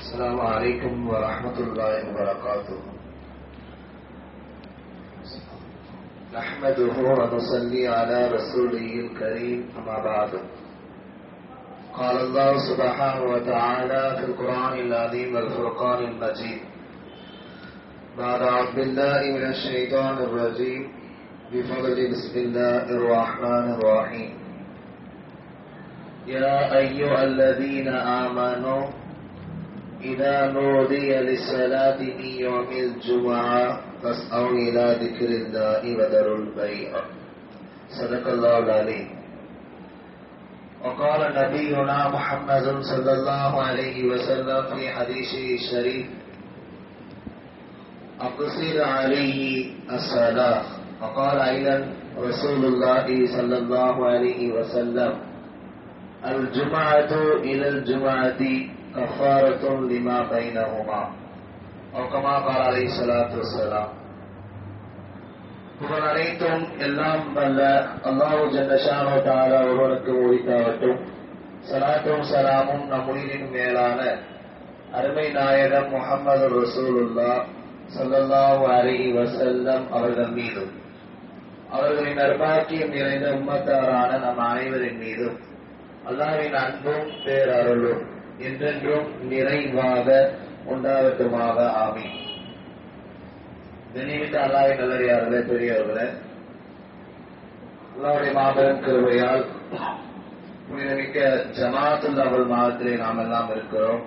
السلام عليكم ورحمة الله وبركاته. نحمده ونصلي على رسوله الكريم، أما بعد. قال الله سبحانه وتعالى في القرآن العظيم والفرقان المجيد بعد أعوذ بالله من الشيطان الرجيم بفضل بسم الله الرحمن الرحيم. يا أيها الذين آمنوا إذا نودي للصلاة من يوم الجمعة فاسعوا إلى ذكر الله وذروا البيع. صدق الله العليم. وقال نبينا محمد صلى الله عليه وسلم في حديثه الشريف: أقصر عليه الصلاة. وقال أيضا رسول الله صلى الله عليه وسلم: الجمعة إلى الجمعة كفارة لما بينهما. أو كما قال عليه الصلاة والسلام. புகழ் அனைத்தும் எல்லாம் வல்ல அல்லாஹ் ஜல்ல ஷானஹு வ தஆலா ஒருவனுக்கு உரித்தாகட்டும். ஸலாத்தும் ஸலாமும் நம் உயிரின் மேலான அருமை நாயகம் முஹம்மது ரசூலுல்லாஹ் ஸல்லல்லாஹு அலைஹி வஸல்லம் அவர்கள் மீதும் அவர்களின் நற்பாக்கியம் நிறைந்த உம்மத்தாரான நம் அனைவரின் மீதும் அல்லாஹ்வின் அன்பும் பேரருளும் என்றென்றும் நிறைவாக உண்டாகட்டுமாக. ஆமீன். கண்ணியமிக்க அல்லாஹ்வின் நல்லடியார்களே, பெரியவர்களே, அல்லாஹ்வுடைய மாபெரும் கிருபையால் புனிதமிக்க ஜமாத்துல் அவல் மாதத்திலே நாம் எல்லாம் இருக்கிறோம்.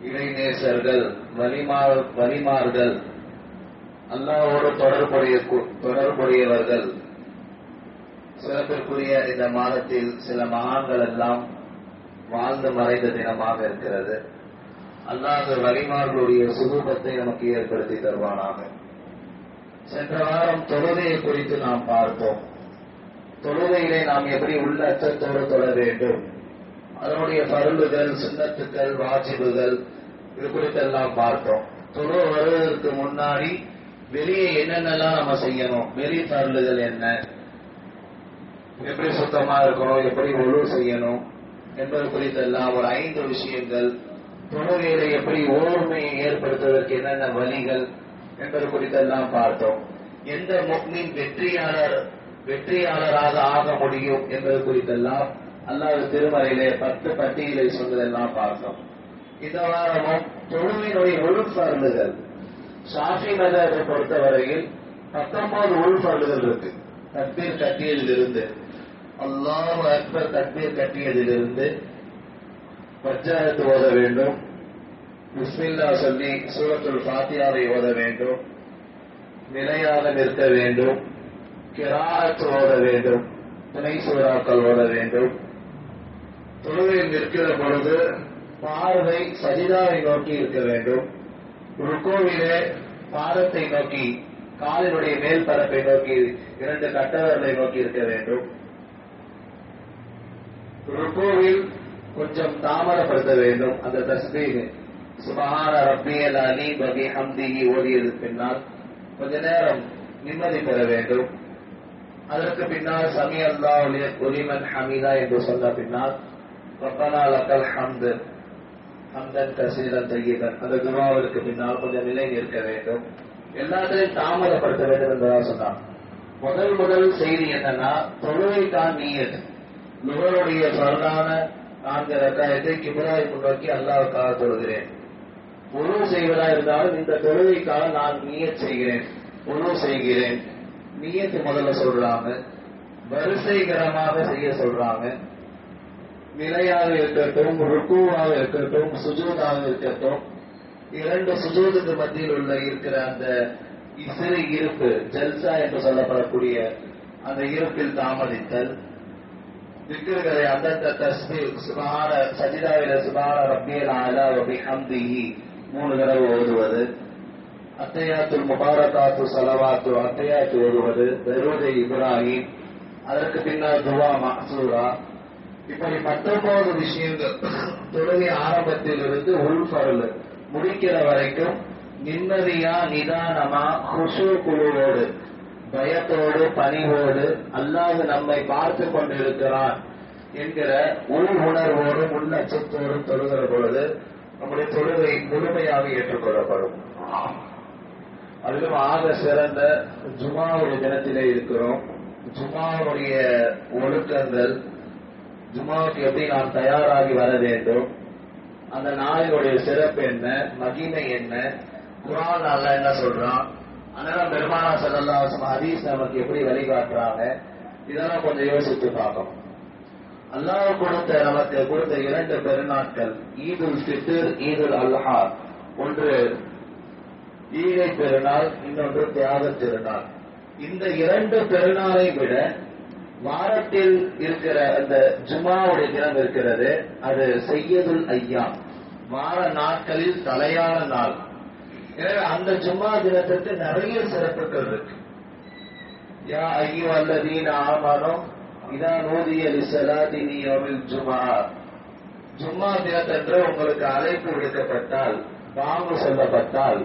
இறைநேசர்கள், வலிமார்கள், அல்லாஹ்வோடு தொடர்புடையவர்கள், சிறப்பிற்குரிய இந்த மாதத்தில் சில மகான்கள் எல்லாம் வாழ்ந்து மறைந்த தினமாக இருக்கிறது. அல்லாஹ் வலிமார்களுடைய சுரூபத்தை நமக்கு ஏற்படுத்தி தருவானாக. சென்ற வாரம் தொழுகையை குறித்து நாம் பார்த்தோம். தொழுகையிலே நாம் எப்படி உள்ள அச்சத்தோடு தொழ வேண்டும், அதனுடைய பருளுகள், சுன்னத்துக்கள், வாஜிபுகள், இது குறித்தெல்லாம் பார்த்தோம். தொழு வருவதற்கு முன்னாடி வெளியே என்னென்னலாம் நம்ம செய்யணும், வெளி பருளுகள் என்ன, எப்படி சுத்தமா இருக்கணும், எப்படி ஒழு செய்யணும் என்பது குறித்தெல்லாம் ஒரு 5 விஷயங்கள், தொழுகையில எப்படி ஓர்மையை ஏற்படுத்துவதற்கு என்னென்ன வழிகள் என்பது குறித்தெல்லாம் பார்த்தோம். எந்த முஃமின் வெற்றியாளராக ஆக முடியும் என்பது குறித்தெல்லாம் அல்லாஹ் திருமறையிலே 10 பட்டியலை சொன்னதெல்லாம் பார்த்தோம். இந்த வாரமும் தொழுகையினுடைய உள்பருளுகள், ஷாஃபி மذஹபை பொறுத்தவரையில் 19 உள்பருளுகள் இருக்கு. தக்பீர் கட்டியதிலிருந்து, அல்லாஹு அக்பர் தக்பீர் கட்டியதிலிருந்து வஜ்ஜஹத் ஓத வேண்டும், பிஸ்மில்லா சொல்லி சூரத்துல் ஃபாத்திஹாவை ஓத வேண்டும், நிலையாக நிற்க வேண்டும், கிராஅத் ஓத வேண்டும், துணை சூறாக்கள் ஓத வேண்டும். தொழுகையில் நிற்கிற பொழுது பார்வை சஜிதாவை நோக்கி இருக்க வேண்டும். ருக்கூவிலே பாதத்தை நோக்கி, காலினுடைய மேல் பரப்பை நோக்கி 2 கட்டவர்களை நோக்கி இருக்க வேண்டும். ருக்கூவில் கொஞ்சம் தாமதப்படுத்த வேண்டும். அந்த தஸ்பீஹ் சுப்ஹான ரப்பியல் அலீம் வ பிஹம்திஹி ஓதியது பின்னால் கொஞ்ச நேரம் நிம்மதி பெற வேண்டும். அதற்கு பின்னால் சமி அல்லாஹு லிமன் ஹமீதா என்று சொன்ன பின்னால் ரப்பனா லக்கல் ஹம்து ஹம்தன் கஸீரன் தய்யிபன், அந்த துஆவிற்கு பின்னால் கொஞ்சம் நிலை நிற்க வேண்டும். எல்லாத்தையும் தாமதப்படுத்த வேண்டும் என்பதாக சொன்னார். முதல் செய்தி என்னன்னா, தொழுகைக்கான நியத். லுஹருடைய ஃபர்தான 4 ரக்காயத்தை கிப்லாவை முன்னோக்கி அல்லாஹ்வுக்காக தொழுகிறேன். உரு செய்வதா இருந்தாலும் இந்த தொழுகைக்காக நான் நியத் செய்கிறேன், உரு செய்கிறேன். நியத்து முதல்ல சொல்றாங்க. வரிசைகரமாக செய்ய சொல்றாங்க. நிலையாக இருக்கட்டும், ருக்குவாக இருக்கட்டும், சுஜூதாக இருக்கட்டும், 2 சுஜூதுக்கு மத்தியில் இருக்கிற அந்த சிறு இருப்பு, ஜல்சா என்று சொல்லப்படக்கூடிய அந்த இருப்பில் தாமதித்தல், திக்ருகளை அந்தந்த தஸ்பீஹ் சுப்ஹான சஜிதாவில சுப்ஹான ரப்பியல் அலா வ பிஹம்திஹி 3 தடவை ஓதுவது, அத்தயாத்துல் முபாரகாத்து ஸலவாத்து அத்தயாத்து ஓதுவது, தரூதே இப்ராஹிம், அதற்கு பின்னால் துவா மஹ்சூரா. இப்படி 19 விஷயங்கள் தொழுகை ஆரம்பத்திலிருந்து உள்பருள் முடிக்கிற வரைக்கும் நிம்மதியா, நிதானமா, குஷு குழுவோடு பயத்தோடு பணிவோடு அல்லாஹ் நம்மை பார்த்து கொண்டிருக்கிறான் என்கிற உள் உணர்வோடும் உள்ளச்சத்தோடும் தொழுகிற பொழுது நம்முடைய தொழுகை முழுமையாக ஏற்றுக்கொள்ளப்படும். அதிலும் ஆக சிறந்த ஜுமாவுடைய தினத்திலே இருக்கிறோம். ஜுமாவுடைய ஒழுக்கங்கள், ஜுமாவுக்கு எப்படி நாம் தயாராகி வர வேண்டும், அந்த நாளினுடைய சிறப்பு என்ன, மகிமை என்ன, குர்ஆன் அல்லாஹ் என்ன சொல்றான், அதனால பெருமானார் ஸல்லல்லாஹு அலைஹி வஸல்லம் ஹதீஸ் நமக்கு எப்படி வழிகாட்டுறாங்க, இதெல்லாம் கொஞ்சம் யோசித்து பார்க்கணும். அல்லாஹ் நமக்கு கொடுத்த 2 பெருநாட்கள், ஈதுல் ஃபித்ர், ஈதுல் அல்ஹா. ஒன்று ஈகை பெருநாள், இன்னொன்று தியாக திருநாள். இந்த 2 பெருநாளை விட வாரத்தில் இருக்கிற அந்த ஜுமாவுடைய தினம் இருக்கிறது, அது சையதுல் ஐயாம், வார நாட்களில் தலையான நாள். எனவே அந்த ஜும்மா தினத்திற்கு நிறைய சிறப்புகள் இருக்கு. யா அய்யுஹல்லதீன ஆமனூ இதா நூதிய லிஸ்ஸலாத்தி மின் யௌமில் ஜும்ஆ. ஜும்மா தினத்தன்று உங்களுக்கு அழைப்பு விடுக்கப்பட்டால், பாங்கு சொல்லப்பட்டால்,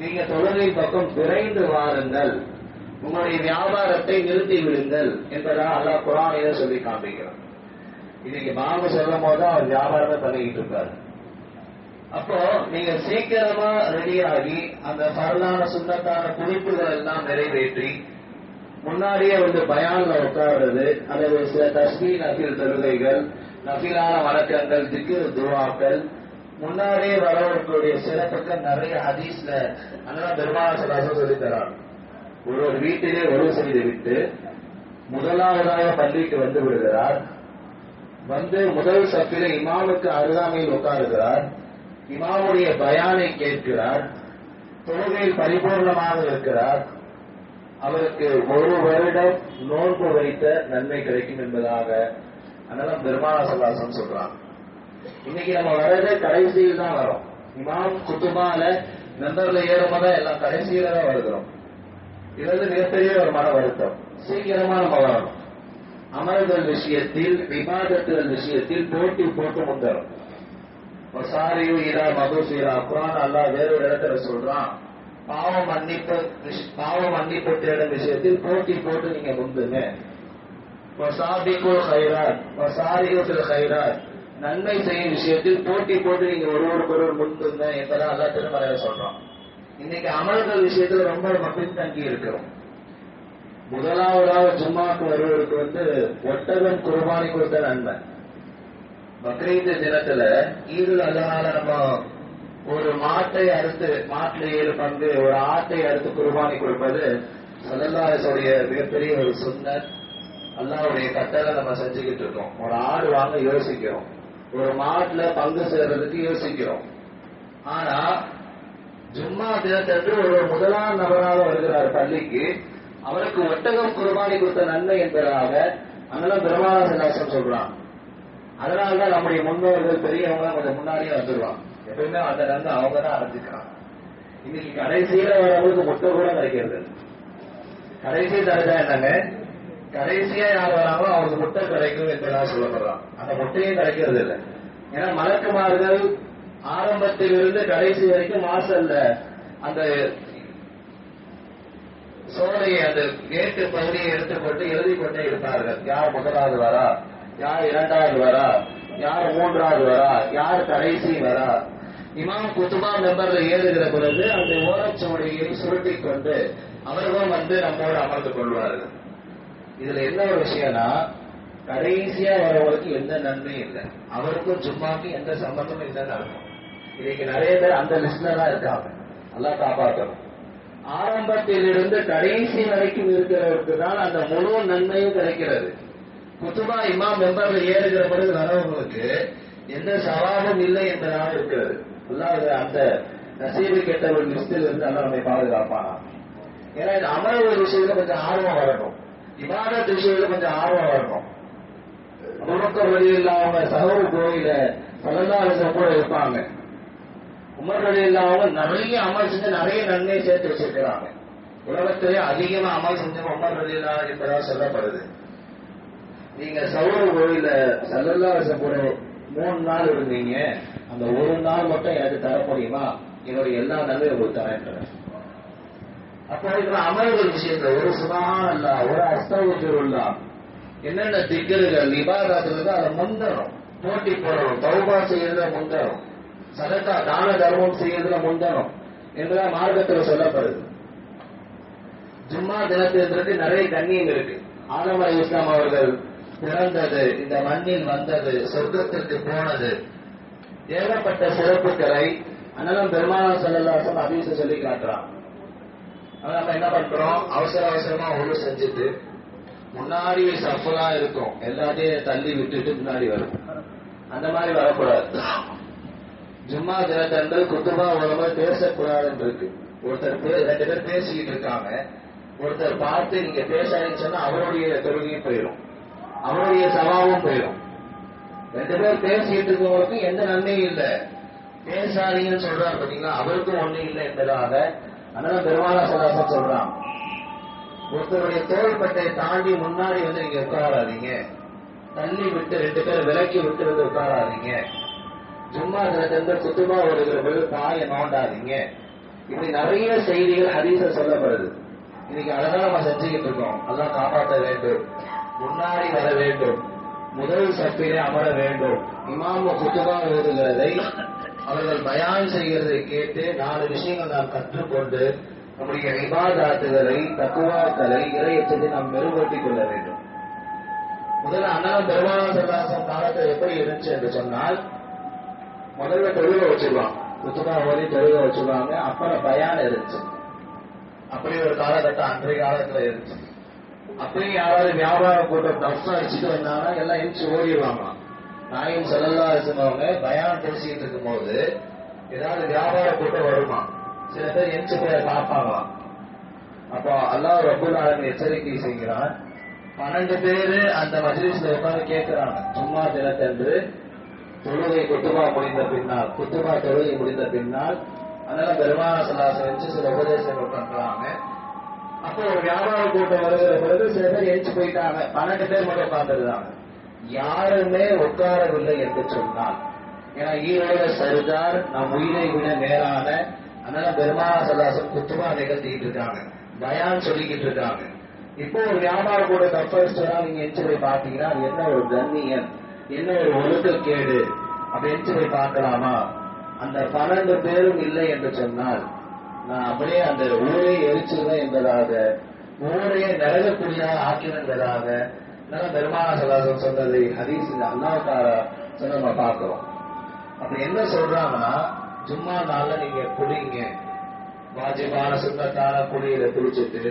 நீங்க தொழுகை பக்கம் விரைந்து வாருங்கள், உங்களுடைய வியாபாரத்தை நிறுத்தி விடுங்கள் என்பதா அல்லாஹ் குர்ஆனிலே சொல்லி காண்பிக்கிறார். இன்னைக்கு பாங்கு சொல்லும் போது அவர் வியாபாரமே பண்ணிக்கிட்டு இருப்பாரு. அப்போ நீங்க சீக்கிரமா ரெடியாகி அந்த பரலான சுன்னத்தான குறிப்புகள் எல்லாம் நிறைவேற்றி முன்னாடியே பயான்ல உட்கார்றது, அல்லது சில தஸ்பீஹ் நஃபில் தொழுகைகள், நஃபிலான வணக்கங்கள், திக்ர் துஆக்கள், முன்னாடியே வரவர்களுடைய சிறப்புகள் நிறைய ஹதீஸ்ல அல்லாஹ் பெருமானார் ஸல்லல்லாஹு அலைஹி வஸல்லம் சொல்லி தரார். ஒரு வீட்டிலே ஒழுவு செய்து விட்டு முதலாவதாக பள்ளிக்கு வந்து விடுகிறார். வந்து முதல் சஃபிலே இமாமுக்கு அருகாமையில் உட்காருகிறார். இமாமுடைய பயானை கேட்கிறார். தொழுகையில் பரிபூர்ணமாக இருக்கிறார். அவருக்கு 1 வருடம் நோன்பு வைத்த நன்மை கிடைக்கும் என்பதாக அதனால பெருமானார் ஸல்லல்லாஹு அலைஹி வஸல்லம் சொல்றாங்க. இன்னைக்கு நம்ம வர்றது கடைசியில் தான் வரோம். இமாம் குத்துபால மெம்பர்ல ஏறும்போது எல்லாம் கடைசியில தான் வருகிறோம். இது மிகப்பெரிய ஒரு மன வருத்தம். சீக்கிரமா நம்ம வரணும். அமல்கள் விஷயத்தில், விவாதத்துகள் விஷயத்தில் போட்டி போட்டு முந்தரும். வசாரியு இரா மகுசீரா, குர்ஆன் அல்லாஹ் வேறொரு இடத்துல சொல்றான், பாவம் மன்னிப்பு தேடும் விஷயத்தில் போட்டி போட்டு நீங்க முந்துங்க. வசாபிகுல் கைராத், வசாரியு ஃபில் கைராத், நன்மை செய்யும் விஷயத்தில் போட்டி போட்டு நீங்க ஒருவருக்கொருவர் முந்துங்க என்பதை அல்லாஹ் திருமறையில சொல்றான். இன்னைக்கு அமல்கள் விஷயத்துல ரொம்ப நம்ம பின்தங்கி இருக்கிறோம். முதலாவதாக ஜும்மாக்கு வருவதற்கு ஒட்டகம் குர்பானி கொடுத்த நன்மை. பக்ரீத் தினத்துல ஈதுல் அல்ஹால நம்ம ஒரு மாட்டை அறுத்து, மாட்டுல 7 பங்கு, ஒரு ஆட்டை அறுத்து குர்பானி கொடுப்பது ஸல்லல்லாஹு அலைஹி வஸல்லம் மிகப்பெரிய ஒரு சுன்னத். அல்லாஹ்வுடைய கட்டளை நம்ம செஞ்சுக்கிட்டு இருக்கோம். ஒரு ஆடு வாங்க யோசிக்கிறோம், ஒரு மாட்டுல பங்கு சேர்றதுக்கு யோசிக்கிறோம். ஆனா ஜும்மா தினத்தன்று ஒரு முதலாம் நபராக வருகிறார் பள்ளிக்கு, அவருக்கு ஒட்டகம் குர்பானி கொடுத்த நன்மை என்பதாக அதனால பெருமானார் ஸல்லல்லாஹு அலைஹி வஸல்லம் சொல்றான். அதனாலதான் நம்முடைய முன்னோர்கள் பெரியவங்க கொஞ்சம் முன்னாடியே வந்துடுவாங்க. எப்பயுமே அந்த நன்மை அவங்க தான் அடைஞ்சிக்கிறாங்க. இன்னைக்கு கடைசியில வரவங்களுக்கு முட்டை கூட கிடைக்கிறது. கடைசி தரஜா என்னங்க, கடைசியா யார் வராங்களோ அவங்களுக்கு முட்டை கிடைக்கும் என்பதாக சொல்லப்படுறான். அந்த முட்டையும் கிடைக்கிறது இல்லை. ஏன்னா மலக்குமார்கள் ஆரம்பத்திலிருந்து கடைசி வரைக்கும் வாசல்ல அந்த சோலையை, அந்த கேட்டு பகுதியை எடுத்துக்கொண்டு எழுதி கொண்டே இருப்பார்கள். யார் முதலாவது வரா, யார் 2வது வரா, யார் 3வது வரா, யார் கடைசி வரா. இமாம் குத்துபா மெம்பர்ல ஏறுகிற பொழுது அந்த ஓரச்சுவடியை சுருட்டிக் கொண்டு அவர்களும் நம்மோடு அமர்ந்து கொள்வார்கள். இதுல என்ன ஒரு விஷயம்னா, கடைசியா வரவங்களுக்கு எந்த நன்மையும் இல்லை, அவருக்கும் ஜும்மாக்கும் எந்த சம்பந்தமும் இல்லைன்னு அர்த்தம். இன்னைக்கு நிறைய பேர் அந்த லிஸ்ட்ல தான் இருக்காங்க. அல்லாஹ் காப்பாற்றணும். ஆரம்பத்திலிருந்து கடைசி வரைக்கும் இருக்கிறவருக்கு தான் அந்த முழு நன்மையும் கிடைக்கிறது. குத்துபா இமாம் மெம்பர்ல ஏறுகிற பொழுது வரவங்களுக்கு எந்த சவாலும் இல்லை என்பதாக இருக்கிறது. அல்லாஹ் அந்த நசீபு கெட்ட ஒரு லிஸ்டில் இருந்து அல்லாஹ் நம்மை பாதுகாப்பானா. ஏன்னா இந்த அமர்வு விஷயத்துல கொஞ்சம் ஆர்வம் வரணும், இபாதத் விஷயத்துல கொஞ்சம் ஆர்வம் வரணும். அபூபக்கர் ரலியல்லாஹு அன்ஹு சஹூர் கோயில ஸல்லல்லாஹு அலைஹி வஸல்லம் கூட இருப்பாங்க. உமர் ரலியல்லாஹு நிறைய அமல் செஞ்சு நிறைய நன்மை சேர்த்து வச்சிருக்கிறாங்க. உலகத்திலே அதிகமா அமல் செஞ்ச உமர் ரலியல்லாஹு என்பதாக சொல்லப்படுது. நீங்க சஹூர் கோயில ஸல்லல்லாஹு அலைஹி வஸல்லம் கூட 3 நாள் இருந்தீங்க, அந்த ஒரு நாள் மட்டும் எனக்கு தர முடியுமா, என்னுடைய எல்லா நன்மையும் உங்களுக்கு தரேன். அப்போ இருக்கிற அமல்கள் விஷயத்துல ஒரு சுப்ஹானல்லாஹ், ஒரு அஸ்தக்ஃபிருல்லாஹ், என்னென்ன திக்ருகள் இபாதத்துக்கு அதை முந்தணும், போட்டி போடணும், தௌபா செய்யறத முந்தணும், சதக்கா தான தர்மம் செய்யறதுல முந்தணும் என்றுதான் மார்க்கத்தில் சொல்லப்படுது. ஜும்மா தினத்திற்கு நிறைய கண்ணியம் இருக்கு. ஆதம் அலைஹிஸ்ஸலாம் அவர்கள் பிறந்தது, இந்த மண்ணில் வந்தது, சொர்க்கத்திற்கு போனது, ஏகப்பட்ட சிறப்புகளை அண்ணலம் பெருமானார் ஸல்லல்லாஹு அலைஹி வஸல்லம் ஹதீஸ் சொல்லி காட்டுறான். ஆனா நம்ம என்ன பண்றோம், அவசர அவசரமா ஒழு செஞ்சுட்டு முன்னாடி சஃபலா இருக்கும், எல்லாத்தையும் தள்ளி விட்டுட்டு முன்னாடி வரும். அந்த மாதிரி வரக்கூடாது. ஜும்மா தினத்தன்று குத்துபா உலக பேசக்கூடாதுன்னு இருக்கு. ஒருத்தர் 2 பேர் பேசிக்கிட்டு இருக்காங்க, ஒருத்தர் பார்த்து நீங்க பேசாதீங்கன்னு சொன்னா அவருடைய தொழுகையும் போயிடும், அவருடைய சவாவும் போயிடும். 2 பேர் பேசிட்டு இருக்கவங்களுக்கு எந்த நன்மையும் இல்லை. பேசாதீங்கன்னு சொல்றாரு பாத்தீங்களா, அவருக்கும் ஒண்ணும் இல்லை என்பதாக அதனால பெருமானார் ஸல்லல்லாஹு அலைஹி வஸல்லம் சொல்றான், ஒருத்தருடைய தோள்பட்டை தாண்டி முன்னாடி வந்து நீங்க உட்காராதீங்க, தள்ளி விட்டு 2 பேர் விலக்கி விட்டு வந்து உட்காராதீங்க, ஜும்மா தினத்தன்று குத்துபா வருகிற பொழுது தாயை நோண்டாதீங்க. இப்படி நிறைய செய்திகள் ஹதீஸ்ல சொல்லப்படுது. இன்னைக்கு அழகா நம்ம செஞ்சுக்கிட்டு இருக்கோம். அல்லாஹ் காப்பாற்ற வேண்டும், முன்னாடி வர வேண்டும், முதல் சப்பிலே அமர வேண்டும், இமாம் குத்துபா ஓதுகிறதை அவர்கள் பயான் செய்கிறதை கேட்டு 4 விஷயங்கள் நாம் கற்றுக்கொண்டு நம்முடைய இபாதத்துகளை, தக்வாக்களை, இறை எச்சத்தை நாம் மெருகூட்டிக் கொள்ள வேண்டும். முதல்ல அண்ணன் பெருமானார் ஸல்லல்லாஹு அலைஹி வஸல்லம் காலத்தில் எப்படி இருந்துச்சு என்று சொன்னால், முதல்ல தொழுகை வச்சிருவாங்க, குத்துபா ஓதி தொழுகை வச்சிருவாங்க, அப்புறம் பயான் இருந்துச்சு. அப்படி ஒரு காலகட்டம் அன்றைய காலத்துல இருந்துச்சு. அப்படி யாராவது வியாபார கூட்டம் டஃப் அடிச்சுட்டு வந்தாங்கன்னா எல்லாம் எந்திச்சு ஓடிடுவாங்க. நாயகம் ஸல்லல்லாஹு அலைஹி வஸல்லம் அவங்க பயான் பேசிட்டு இருக்கும் போது ஏதாவது வியாபார கூட்டம் வருமா, சில பேர் எந்திச்சு போய் பார்ப்பாங்களாம். அப்போ அல்லாஹ் ரப்பல் ஆலமீன் எச்சரிக்கை செய்கிறான். 12 பேரு அந்த மஜ்லிஸ்ல உட்கார்ந்து கேட்கிறாங்க, ஜும்மா தினத்தன்று தொழுகை குத்துபா முடிந்த பின்னால், குத்துபா தொழுகை முடிந்த பின்னால் அதனால பெருமானார் ஸல்லல்லாஹு அலைஹி வஸல்லம் சில உபதேசங்கள் பண்றாங்க. அப்போ ஒரு வியாபார கூட்டம் வருகிற பிறகு சில பேர் எந்திச்சு போயிட்டாங்க, 12 பேர் மட்டும் உட்கார்ந்துருந்தாங்க. யாருமே உட்காரவில்லை என்று சொன்னால், ஏன்னா ஈரோட சர்தார் நம் உயிரை விட மேலான அதனால பெருமானார் ஸல்லல்லாஹு அலைஹி வஸல்லம் குத்துபா நிகழ்த்திட்டு இருக்காங்க, பயான் சொல்லிக்கிட்டு இருக்காங்க. இப்போ ஒரு வியாபார கூட தப்பா நீங்க எந்திச்சு போய் பாத்தீங்கன்னா அது என்ன ஒரு கண்ணியம், என்ன ஒரு ஒழுக்கக்கேடு. அப்ப எந்திச்சு போய் பார்க்கலாமா? அந்த 12 பேரும் இல்லை என்று சொன்னால் நான் அப்படியே அந்த ஊரே எரிச்சிருவேன் என்பதாக, ஊரையே நரகக்குடியாக ஆக்கின என்பதாக பெருமானார் ஸல்லல்லாஹு அலைஹி வஸல்லம் சொன்னதை ஹதீஸ் அல்லாஹ் தஆலா சொன்ன நம்ம பார்க்கிறோம். அப்ப என்ன சொல்றாங்கன்னா, ஜும்மா நாள்ல நீங்க குடிங்க, வாஜிபான சுன்னத்தான குடியில குளிச்சுட்டு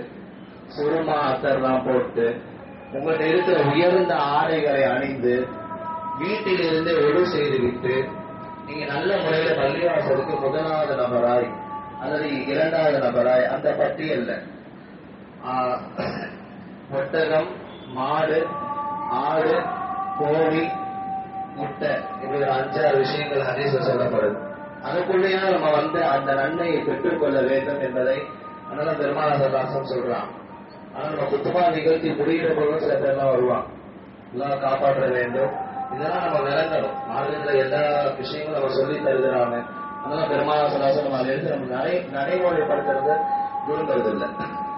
சுருமா அத்தர்லாம் போட்டு உங்கள்கிட்ட இருக்கிற உயர்ந்த ஆடைகளை அணிந்து வீட்டிலிருந்து ஒழு செய்து விட்டு நீங்க நல்ல முறையில பள்ளிவாசலுக்கு முதலாவது நபராய் அல்லது 2வது நபராய் அந்த பட்டியல்ல ஒட்டகம், மாடு, ஆடு, கோழி, முட்டை இப்படி 5-6 விஷயங்கள் ஹதீஸ்ல சொல்லப்படுது. அதுக்குள்ளேயே நம்ம வந்து அந்த நன்மையை பெற்றுக்கொள்ள வேண்டும் என்பதை அதனால பெருமானார் ஸல்லல்லாஹு அலைஹி வஸல்லம் சொல்றான். ஆனா நம்ம குத்துபா நிகழ்ச்சி முடிகிற போது சில பேர்லாம் வருவான், எல்லாம் காப்பாற்ற வேண்டும், இதெல்லாம் நம்ம விளங்கணும். மார்க்கத்துல எல்லா விஷயங்களும் நம்ம சொல்லி தருகிறாங்க. அதனால பெருமானார் ஸல்லல்லாஹு அலைஹி வஸல்லம் அதை எடுத்து நம்ம நடைமுறைப்படுத்துறது விரும்புறது இல்லை.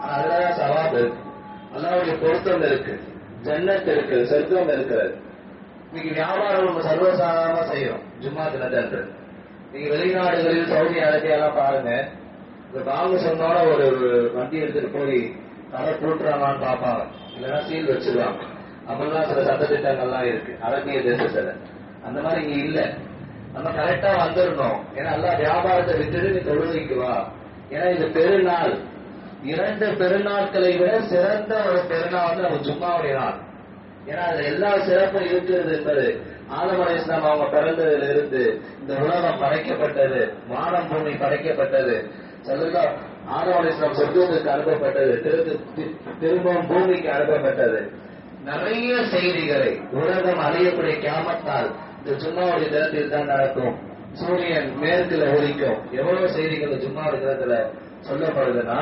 ஆனா அதுலதான் சவாப் இருக்கு, அல்லாஹ்வுடைய பொருத்தம் இருக்கு, ஜன்னத் இருக்கு, சொர்க்கம் இருக்கிறது. இன்னைக்கு வியாபாரம் நம்ம சர்வசாதாரணமா செய்யறோம். ஜும்மா தினத்தன்று நீங்க வெளிநாடுகளில் சவுதி அரேபியாலாம் பாருங்க, இந்த பாங்கு சொன்னோட ஒரு வண்டி எடுத்துட்டு போய் தலை கூட்டுறாங்கன்னு பார்ப்பாங்க, இல்லைன்னா சீல் வச்சிருவாங்க. அப்படிலாம் சில சட்டத்திட்டங்கள்லாம் இருக்கு அரபிய தேசத்துல. அந்த மாதிரி இங்க இல்ல. நம்ம கரெக்டா வந்துடணும். ஏன்னா எல்லாம் வியாபாரத்தை விட்டுட்டு நீ தொழுகைக்கு வா. ஏன்னா இது பெருநாள், 2 பெருநாட்களை விட சிறந்த ஒரு பெருநாள் வந்து நம்ம ஜும்மாவுடைய நாள். ஏன்னா அதுல எல்லா சிறப்பும் இருக்கிறது என்பது, ஆதம் அலைஹிஸ்ஸலாம் அவங்க பிறந்ததுல இருந்து இந்த உலகம் படைக்கப்பட்டது, வானம் பூமி படைக்கப்பட்டது, ஆதம் அலைஹிஸ்ஸலாம் சொர்க்கத்துக்கு அனுப்பப்பட்டது, திரும்பவும் பூமிக்கு அனுப்பப்பட்டது, நிறைய செய்திகளை உலகம் அழியக்கூடிய கியாமத்தால் இந்த ஜும்மாவுடைய தினத்தில் தான் நடக்கும், சூரியன் மேற்குல ஒலிக்கும், எவ்வளவு செய்திகள் ஜும்மாவுடைய தினத்துல சொல்லப்படுதுன்னா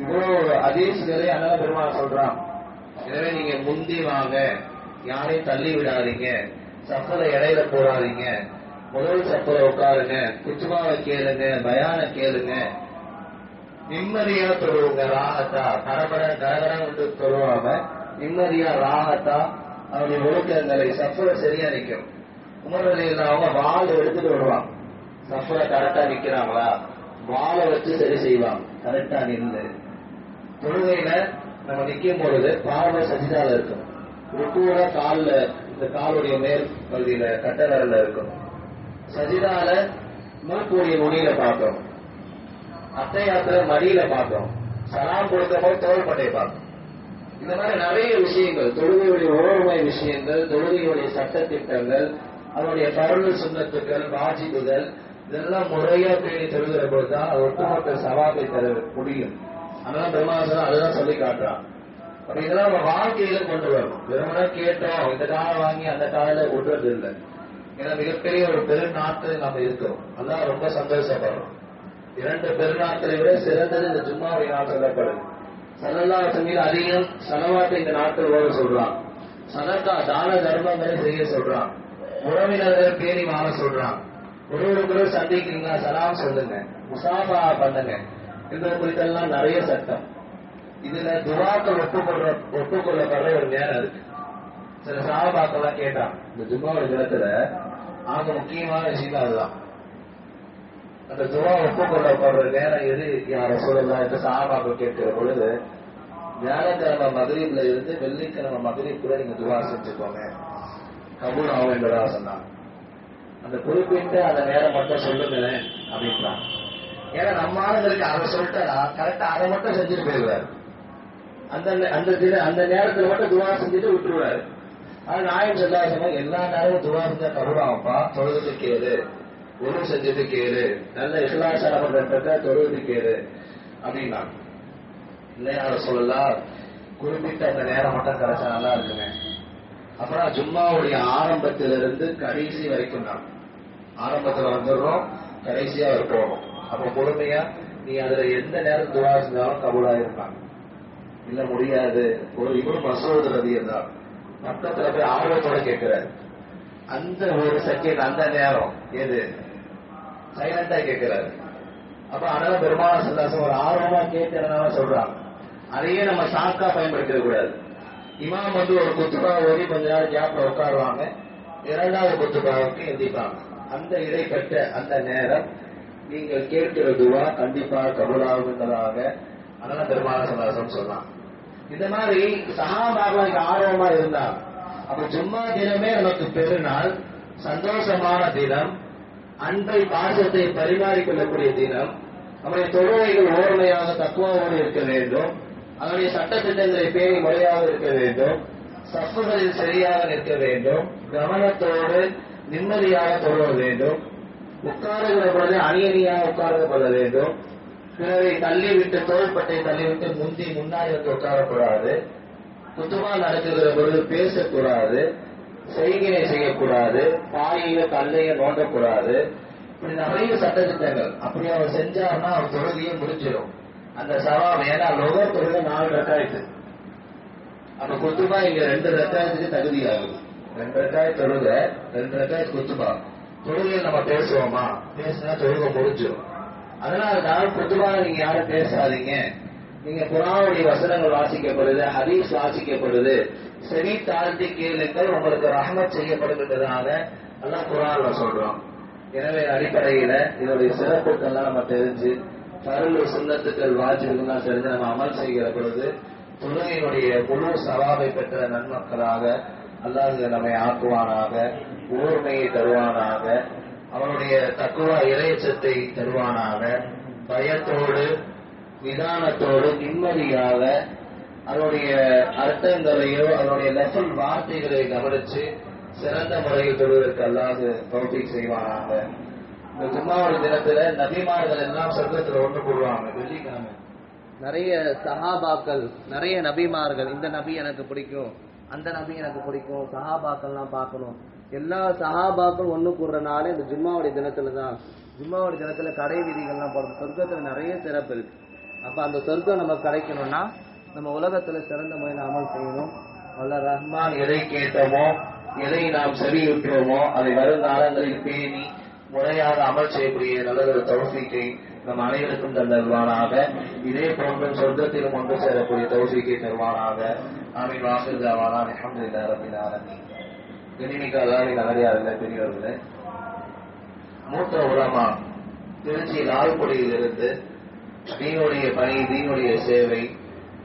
இவ்வளவு ஹதீஸ்களை அல்லாஹ் பெருமாள் சொல்றான். எனவே நீங்க முந்தி வாங்க, யாரையும் தள்ளி விடாதீங்க, சஃபல இடையில போடாதீங்க, முதல் சஃபல உட்காருங்க, குத்துபாவை கேளுங்க, பயான கேளுங்க நிம்மதியா தொழுவுங்க, ராகத்தா, கரபட கரகரம் விட்டு தொழுவாம நிம்மதியா ராகத்தா அவருடைய ஒழுக்கங்களை சஃபரை சரியா நிற்கும். உமரில் அவங்க வாள் எடுத்துட்டு வருவாங்க. சஃபரை கரெக்டா நிக்கிறாங்களா, வாளை வச்சு சரி செய்வாங்க. கரெக்டா நின்று தொழுகையில நம்ம நிக்கும் பொழுது பார்வை சஜிதால இருக்கும். ருக்குல கால்ல இந்த காலுடைய மேல் பகுதியில கட்டவரல இருக்கும். சஜிதால மூக்குடைய நுனியில பார்க்கணும். அத்தையாத்துல மடியில பார்க்கணும். சலாம் கொடுக்கும் போது தோள்பட்டையை பார்க்கணும். இந்த மாதிரி நிறைய விஷயங்கள், தொழுகையுடைய ஓர்மை விஷயங்கள், தொழுகையுடைய சட்டத்திட்டங்கள், அதனுடைய பரவல் சுண்ணத்துக்கள், வாஜிபுகள், இதெல்லாம் முறையா பேணி தொழுகிற போதுதான் அது ஒட்டுமொத்த சவாபை தர முடியும். அதனால பெருமாசனம் அதுதான் சொல்லி காட்டுறான். அப்ப இதெல்லாம் நம்ம வாழ்க்கையில கொண்டு வரணும். வெறுமனா கேட்டோம், இந்த காலை வாங்கி அந்த காலையில விடுறது இல்லை. ஏன்னா மிகப்பெரிய ஒரு பெருநாட்டில் நம்ம இருக்கோம். அதான் ரொம்ப சந்தோஷப்படுறோம். 2 பெருநாட்களை விட சிறந்தது இந்த ஜும்மாவுடைய நாள் சொல்லப்படுது. ஸல்லல்லாஹு அலைஹி வஸல்லம் அதிகம் ஸலவாத்தை இந்த நாட்கள் ஓத சொல்றான். சதக்கா தான தர்மங்களை செய்ய சொல்றான். உறவினர்கள் பேணி வாழ சொல்றான். ஒருவருக்குள்ள சந்திக்கிறீங்களா சலாம் சொல்லுங்க, முசாபா பண்ணுங்க. இந்த குறித்தெல்லாம் நிறைய சட்டம். இதுல துவாக்கள் ஒப்புக்கொள்ளப்படுற ஒரு நேரம் இருக்கு. சில சஹாபாக்கெல்லாம் கேட்டான், இந்த ஜும்மாவுடைய தினத்துல ஆக முக்கியமான விஷயம் அதுதான். அந்த துவா ஒப்புக்கொள்ளப்படுற நேரம் எது யார சொல்லலாம் என்று சஹாபாக்கள் கேட்கிற பொழுது, வியாழக்கிழமை மகரீப்ல இருந்து வெள்ளிக்கிழமை மகரீப் கூட நீங்க துவா செஞ்சுக்கோங்க, கபூல் ஆகும் என்பதா சொன்னாங்க. அந்த குறிப்பிட்ட அந்த நேரம் மட்டும் சொல்லுங்களேன் அப்படின்றான். ஏன்னா நம்ம ஆளுங்களுக்கு அதை சொல்லிட்டா கரெக்டா அதை மட்டும் செஞ்சுட்டு போயிடுவாரு. அந்த நேரத்துல மட்டும் துவா செஞ்சுட்டு விட்டுருவாரு. ஆனா நாயம் சொல்லாசமா எல்லா நேரமும் துவா செஞ்சா கபூலாகப்பா, தொழுதுட்டு கேளு, ஒழு செஞ்சுட்டு கேளு, நல்ல இஸ்லாசார பண்றத தொழுது கேளு அப்படின்னா. இல்லையா சொல்லலாம், குறிப்பிட்ட அந்த நேரம் மட்டும் கிடைச்சா நல்லா இருக்குங்க. அப்புறம் ஜும்மாவுடைய ஆரம்பத்திலிருந்து கடைசி வரைக்கும் தான். ஆரம்பத்துல வந்துடுறோம், கடைசியா போகணும். அப்ப முழுமையா நீ அதுல எந்த நேரம் துவா செஞ்சாலும் கபூலா இருப்பாங்க. இல்ல முடியாது, ஒரு இவரு மசூத் ரலியல்லாஹு பக்கத்துல போய் ஆர்வத்தோட கேட்கிறாரு. அந்த ஒரு செகண்ட், அந்த நேரம் எது சைலண்டா கேட்கிறாரு. அப்ப அதனால பெருமாள் சல்லாசம் ஒரு ஆர்வமா கேட்கறதுனால சொல்றாங்க. அதையே நம்ம சாக்கா பயன்படுத்த கூடாது. இமாம் ஒரு குத்துபா ஓடி கொஞ்ச நேரம் கேப்ல உட்காருவாங்க, 2வது குத்துபாவுக்கு எந்திப்பாங்க. அந்த இடைப்பட்ட அந்த நேரம் நீங்கள் கேட்கிற துவா கண்டிப்பாக கபூலாகுங்கிறதாக அதனால பெருமாள் சல்லாசம் சொன்னான். இந்த மாதிரி சஹாபாக்கள் ஆர்வமா இருந்தாங்க. அப்ப ஜும்மா தினமே நமக்கு பெருநாள், சந்தோஷமான தினம், அன்பை பாசத்தை பரிமாறிக்கொள்ளக்கூடிய தினம். நம்முடைய தொழுகைகள் ஓர்மையாக தக்குவாவோடு இருக்க வேண்டும். அதனுடைய சட்டத்திட்டங்களை பேணி முறையாக இருக்க வேண்டும். சஃப்புகளில் சரியாக நிற்க வேண்டும். கவனத்தோடு நிம்மதியாக தொழுவ வேண்டும். உட்காருகிற பொழுது அணியணியாக உட்கார்ந்து கொள்ள வேண்டும். பிறரை தள்ளிவிட்டு, தோள்பட்டை தள்ளிவிட்டு முன்னாடி வந்து உட்காரக்கூடாது. குத்துமா நடக்குகிற பொழுது பேசக்கூடாது. செய்கினை செய்யக்கூடாது. பாயில கல்லைய நோண்டக்கூடாது. இப்படி நிறைய சட்டத்திட்டங்கள். அப்படி அவர் செஞ்சார்னா அவர் தொழுகையே முடிஞ்சிடும். அந்த சவாப், ஏன்னா லோகர் தொழுகை 4 ரக்காயத்து. அப்ப குத்துபா இங்க 2 ரக்காயத்துக்கு தகுதி ஆகுது. 2 ரக்காய் தொழுக, 2 ரக்காய் குத்துபா. தொழுகையில் நம்ம பேசுவோமா, பேசினா தொழுகை முடிஞ்சிடும். அதனாலதான் குத்துபால நீங்க யாரும் பேசாதீங்க. நீங்க குர்ஆனுடைய வசனங்கள் வாசிக்கப்படுது, ஹதீஸ் வாசிக்கப்படுது, செவி தாழ்த்தி கேளுங்கள், உங்களுக்கு ரஹ்மத் செய்யப்படுகின்றதாக எல்லாம் குர்ஆன்ல சொல்றோம். எனவே அடிப்படையில இதனுடைய சிறப்புக்கெல்லாம் நம்ம தெரிஞ்சு, பரலு சுன்னத்துக்கள் வாஜிபுகள்லாம் தெரிஞ்சு நம்ம அமல் செய்கிற பொழுது தொழுகையினுடைய முழு சவாபை பெற்ற நன்மக்களாக அல்லாஹ் நம்மை ஆக்குவானாக, ஊர்மையை தருவானாக, அவனுடைய தக்குவா இறையச்சத்தை தருவானாக, பயத்தோடு நிதானத்தோடு நிம்மதியாக அதனுடைய அர்த்தங்களையோ அதனுடைய லெஃபல் வார்த்தைகளை கவனிச்சு சிறந்த முறையில் தொழுவதற்கு அல்லாஹ் தௌஃபீக் செய்வானாக. இந்த ஜும்மாவுடைய தினத்துல நபிமார்கள் எல்லாம் சொர்க்கத்துல ஒன்று கூடுவாங்க. வெள்ளிக்கிழமை நிறைய சஹாபாக்கள், நிறைய நபிமார்கள், இந்த நபி எனக்கு பிடிக்கும், அந்த நபி எனக்கு பிடிக்கும், சஹாபாக்கள்லாம் பார்க்கணும். எல்லா சஹாபாக்கள் ஒன்று கூடுறனால இந்த ஜும்மாவுடைய தினத்துல தான். ஜும்மாவுடைய தினத்துல கடை விதிகள்லாம் போடுறது. சொர்க்கத்துல நிறைய சிறப்பு இருக்கு. அப்ப அந்த சொர்க்கம் நமக்கு கிடைக்கணும்னா நம்ம உலகத்துல சிறந்த முறையில் அமல் செய்யணும். அல்ல ரஹ்மான் எதை கேட்டோமோ, எதை நாம் செவியுற்றோமோ அதை வருங்காலங்களில் பேணி முறையாக அமல் செய்யக்கூடிய நல்ல ஒரு தௌஃபீக்கை நம் அனைவருக்கும் தந்தருவானாக. இதே போன்றும் சொர்க்கத்திலும் ஒன்று சேரக்கூடிய தௌஃபீக்கை தருவானாக. ஆமீன். வாஹிர் தஅவானா அல்ஹம்துலில்லாஹி ரப்பில் ஆலமீன். கண்ணியமிக்க அல்லாஹ்வின் நல்லடியார்களே, பெரியவர்களே, மூத்த உலமா திருச்சி லால்குடியிலிருந்து தீனுடைய பணி, தீனுடைய சேவை,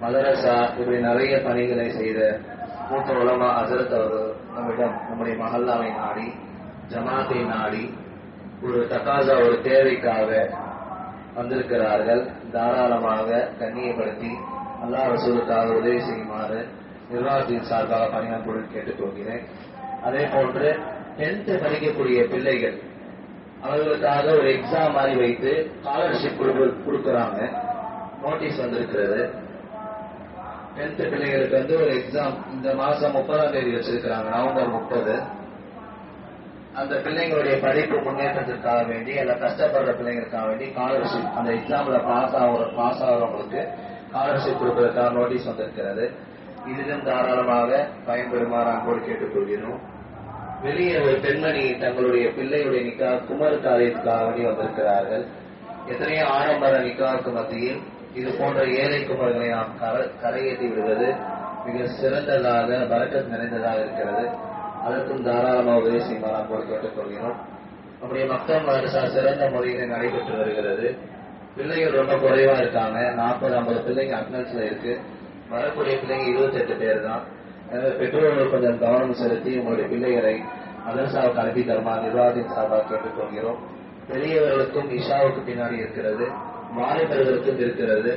மதரசா இப்படி நிறைய பணிகளை செய்த மூத்த உலமா ஹஸரத் அவர்கள் நம்மிடம் நம்முடைய மஹல்லாவை நாடி, ஜமாத்தை நாடி ஒரு தகாசா, ஒரு தேவைக்காக வந்திருக்கிறார்கள். தாராளமாக கண்ணியப்படுத்தி அல்லாஹ் ரசூலுக்காக உதவி செய்யுமாறு நிர்வாகத்தின் சார்பாக பணியாற்றுடன் கேட்டுக்கொள்கிறேன். அதே போன்று 10th படிக்கக்கூடிய பிள்ளைகள் அவர்களுக்காக ஒரு எக்ஸாம் மாதிரி வைத்து ஸ்காலர்ஷிப் கொடுக்குறாங்க. நோட்டீஸ் வந்திருக்கிறது. 10th பிள்ளைகளுக்கு ஒரு எக்ஸாம் இந்த மாசம் 30ஆம் தேதி வச்சிருக்கிறாங்க, நவம்பர் 30. அந்த பிள்ளைங்களுடைய படிப்பு முன்னேற்றத்திற்காக வேண்டி, எல்லாம் கஷ்டப்படுற பிள்ளைங்களுக்காக வேண்டி ஸ்காலர்ஷிப், அந்த எக்ஸாம்ல பாஸ் ஆகிறவங்களுக்கு ஸ்காலர்ஷிப் கொடுப்பதற்காக நோட்டீஸ் வந்திருக்கிறது. இதிலும் தாராளமாக பயன்பெறுமாறு அன்போடு கேட்டுக்கொள்கிறோம். வெளியே ஒரு பெண்மணி தங்களுடைய பிள்ளையுடைய நிக்கா குமர் காரியத்துக்காக வேண்டி வந்திருக்கிறார்கள். எத்தனையோ ஆடம்பர நிக்காவுக்கு மத்தியில் இது போன்ற ஏழை குமர்களை நாம் கரையேற்றி விடுவது மிக சிறந்ததாக, பரக்கத் நிறைந்ததாக இருக்கிறது. அதற்கும் தாராளமாக உதவி செய்யுமாறு அன்போடு கேட்டுக்கொள்கிறோம். நம்முடைய மக்கள் மதரசா சிறந்த முறையில் நடைபெற்று வருகிறது. பிள்ளைகள் ரொம்ப குறைவா இருக்காங்க. 40-50 பிள்ளைங்க அட்னன்ஸ்ல இருக்கு. வரக்கூடிய பிள்ளைங்க 28 பேர் தான். எனவே பெற்றோர்கள் கொஞ்சம் கவனம் செலுத்தி உங்களுடைய பிள்ளைகளை மதரசாவுக்கு அனுப்பி தருமாறு நிர்வாகத்தின் சார்பாக கேட்டுக்கொள்கிறோம். பெரியவர்களுக்கும் இஷாவுக்கு பின்னாடி இருக்கிறது, வாலிபர்களுக்கும் இருக்கிறது.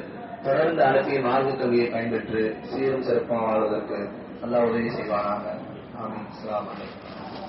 தொடர்ந்து அனுப்பிய மார்க்க கல்வியை பயன்பெற்று சீரும் சிறப்பாக வாழ்வதற்கு அல்லாஹ் உதவி செய்வானாக. ஆமீன். அஸ்ஸலாமு அலைக்கும்.